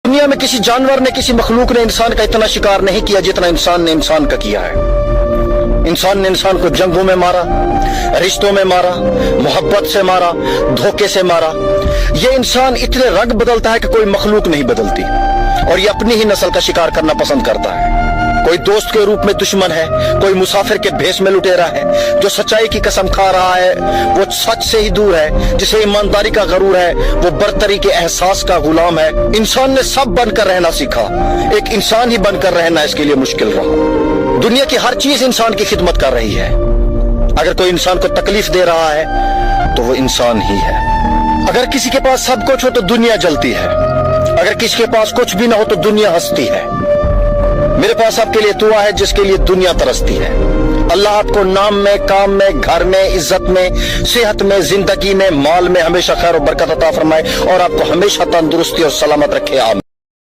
दुनिया में किसी जानवर ने, किसी मखलूक ने इंसान का इतना शिकार नहीं किया जितना इंसान ने इंसान का किया है। इंसान ने इंसान को जंगों में मारा, रिश्तों में मारा, मोहब्बत से मारा, धोखे से मारा। ये इंसान इतने रंग बदलता है कि कोई मखलूक नहीं बदलती, और ये अपनी ही नस्ल का शिकार करना पसंद करता है। कोई दोस्त के रूप में दुश्मन है, कोई मुसाफिर के भेष में लुटेरा है। जो सच्चाई की कसम खा रहा है वो सच से ही दूर है। जिसे ईमानदारी का गरूर है वो बरतरी के एहसास का गुलाम है। इंसान ने सब बनकर रहना सीखा, एक इंसान ही बनकर रहना इसके लिए मुश्किल रहा। दुनिया की हर चीज इंसान की खिदमत कर रही है। अगर कोई इंसान को तकलीफ दे रहा है तो वो इंसान ही है। अगर किसी के पास सब कुछ हो तो दुनिया जलती है, अगर किसी के पास कुछ भी ना हो तो दुनिया हंसती है। मेरे पास आपके लिए दुआ है जिसके लिए दुनिया तरसती है। अल्लाह आपको नाम में, काम में, घर में, इज्जत में, सेहत में, जिंदगी में, माल में हमेशा खैर और बरकत अता फरमाए और आपको हमेशा तंदुरुस्ती और सलामत रखे। आमीन।